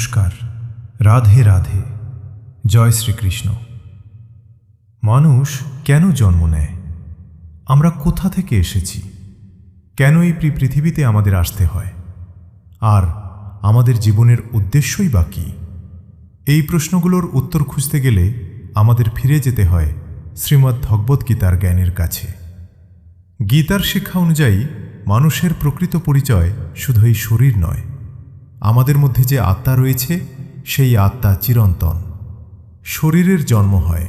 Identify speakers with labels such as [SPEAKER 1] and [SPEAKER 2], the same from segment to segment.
[SPEAKER 1] নমস্কার, রাধে রাধে, জয় শ্রীকৃষ্ণ। মানুষ কেন জন্ম নেয়? আমরা কোথা থেকে এসেছি? কেন এই পৃথিবীতে আমাদের আসতে হয়? আর আমাদের জীবনের উদ্দেশ্যই বা কী? এই প্রশ্নগুলোর উত্তর খুঁজতে গেলে আমাদের ফিরে যেতে হয় শ্রীমদ্ ভগবদ্গীতার জ্ঞানের কাছে। গীতার শিক্ষা অনুযায়ী মানুষের প্রকৃত পরিচয় শুধু এই শরীর নয়, আমাদের মধ্যে যে আত্মা রয়েছে সেই আত্মা চিরন্তন। শরীরের জন্ম হয়,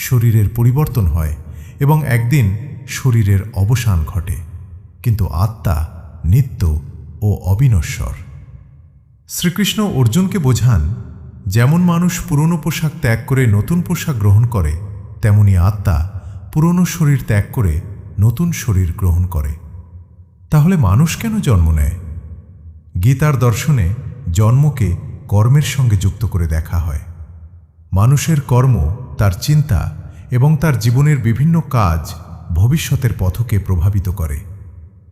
[SPEAKER 1] শরীরের পরিবর্তন হয় এবং একদিন শরীরের অবসান ঘটে, কিন্তু আত্মা নিত্য ও অবিনশ্বর। শ্রীকৃষ্ণ অর্জুনকে বোঝান, যেমন মানুষ পুরনো পোশাক ত্যাগ করে নতুন পোশাক গ্রহণ করে, তেমনি আত্মা পুরনো শরীর ত্যাগ করে নতুন শরীর গ্রহণ করে। তাহলে মানুষ কেন জন্ম নেয়? গীতার দর্শনে জন্মকে কর্মের সঙ্গে যুক্ত করে দেখা হয়। মানুষের কর্ম, তার চিন্তা এবং তার জীবনের বিভিন্ন কাজ ভবিষ্যতের পথকে প্রভাবিত করে।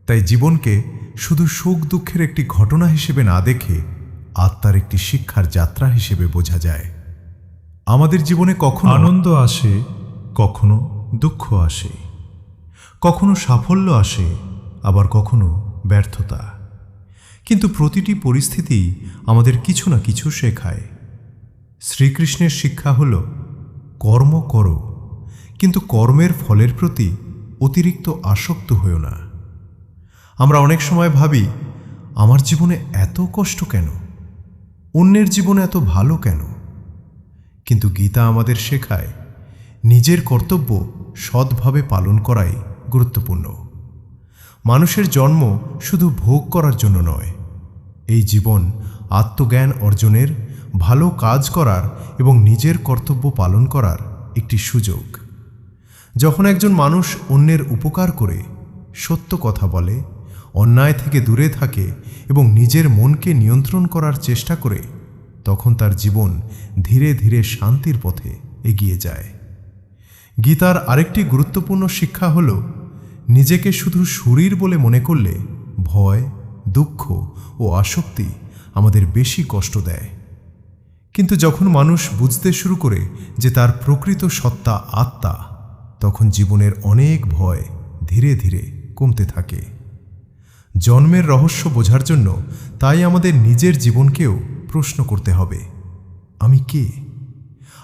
[SPEAKER 1] তাই জীবনকে শুধু সুখ দুঃখের একটি ঘটনা হিসেবে না দেখে আত্মার একটি শিক্ষার যাত্রা হিসেবে বোঝা যায়। আমাদের জীবনে কখনো আনন্দ আসে, কখনো দুঃখ আসে, কখনো সাফল্য আসে, আবার কখনো ব্যর্থতা। কিন্তু প্রতিটি পরিস্থিতি আমাদের কিছু না কিছু শেখায়। শ্রীকৃষ্ণের শিক্ষা হল, কর্ম করো, কিন্তু কর্মের ফলের প্রতি অতিরিক্ত আসক্ত হও না। আমরা অনেক সময় ভাবি, আমার জীবনে এত কষ্ট কেন? অন্যের জীবনে এত ভালো কেন? কিন্তু গীতা আমাদের শেখায়, নিজের কর্তব্য সৎভাবে পালন করাই গুরুত্বপূর্ণ। মানুষের জন্ম শুধু ভোগ করার জন্য নয়, এই জীবন আত্মজ্ঞান অর্জনের, ভালো কাজ করার এবং নিজের কর্তব্য পালন করার একটি সুযোগ। যখন একজন মানুষ অন্যের উপকার করে, সত্য কথা বলে, অন্যায় থেকে দূরে থাকে এবং নিজের মনকে নিয়ন্ত্রণ করার চেষ্টা করে, তখন তার জীবন ধীরে ধীরে শান্তির পথে এগিয়ে যায়। গীতার আরেকটি গুরুত্বপূর্ণ শিক্ষা হল, নিজেকে শুধু শরীর বলে মনে করলে ভয়, দুঃখ ও আসক্তি আমাদের বেশি কষ্ট দেয়। কিন্তু যখন মানুষ বুঝতে শুরু করে যে তার প্রকৃত সত্তা আত্মা, তখন জীবনের অনেক ভয় ধীরে ধীরে কমতে থাকে। জন্মের রহস্য বোঝার জন্য তাই আমাদের নিজের জীবনকেও প্রশ্ন করতে হবে, আমি কে?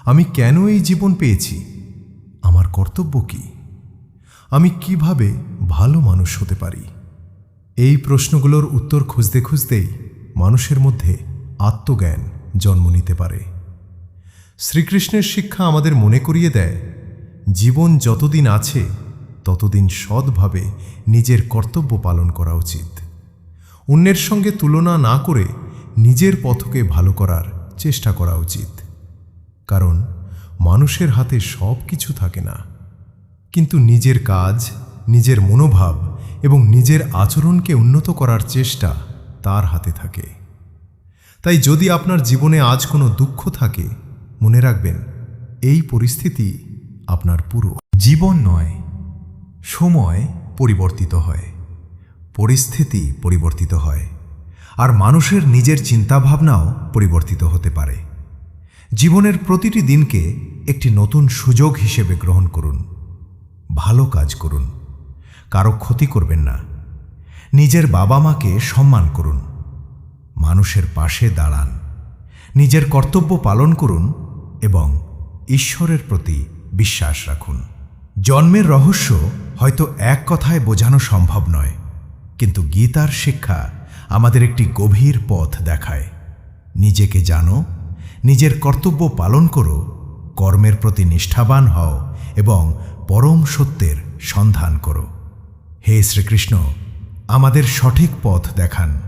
[SPEAKER 1] আমি কেন এই জীবন পেয়েছি? আমার কর্তব্য কি? আমি কিভাবে ভালো মানুষ হতে পারি? এই প্রশ্নগুলোর উত্তর খুঁজতে খুঁজতেই মানুষের মধ্যে আত্মজ্ঞান জন্ম নিতে পারে। শ্রীকৃষ্ণের শিক্ষা আমাদের মনে করিয়ে দেয়, জীবন যতদিন আছে ততদিন সৎভাবে নিজের কর্তব্য পালন করা উচিত। অন্যের সঙ্গে তুলনা না করে নিজের পথকে ভালো করার চেষ্টা করা উচিত। কারণ মানুষের হাতে সব কিছু থাকে না, কিন্তু নিজের কাজ, নিজের মনোভাব এবং নিজের আচরণকে উন্নত করার চেষ্টা তার হাতে থাকে। তাই যদি আপনার জীবনে আজ কোনো দুঃখ থাকে, মনে রাখবেন, এই পরিস্থিতি আপনার পুরো জীবন নয়। সময় পরিবর্তিত হয়, পরিস্থিতি পরিবর্তিত হয়, আর মানুষের নিজের চিন্তাভাবনাও পরিবর্তিত হতে পারে। জীবনের প্রতিটি দিনকে একটি নতুন সুযোগ হিসেবে গ্রহণ করুন। ভালো কাজ করুন, কারো ক্ষতি করবেন না, নিজের বাবা মাকে সম্মান করুন, মানুষের পাশে দাঁড়ান, নিজের কর্তব্য পালন করুন এবং ঈশ্বরের প্রতি বিশ্বাস রাখুন। জন্মের রহস্য হয়তো এক কথায় বোঝানো সম্ভব নয়, কিন্তু গীতার শিক্ষা আমাদের একটি গভীর পথ দেখায়। নিজেকে জানো, নিজের কর্তব্য পালন করো, কর্মের প্রতি নিষ্ঠাবান হও এবং পরম সত্যের সন্ধান করো। হে শ্রীকৃষ্ণ, আমাদের সঠিক পথ দেখান।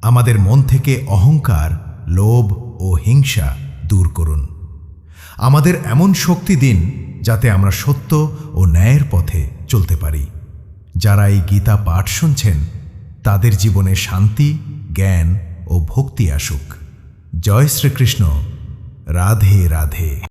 [SPEAKER 1] আমাদের মন থেকে অহংকার, লোভ ও হিংসা দূর করুন। আমাদের এমন শক্তি দিন যাতে আমরা সত্য ও ন্যায়ের পথে চলতে পারি। যারা এই গীতা পাঠ শুনছেন, তাদের জীবনে শান্তি, জ্ঞান ও ভক্তি আসুক। জয় শ্রীকৃষ্ণ। রাধে রাধে।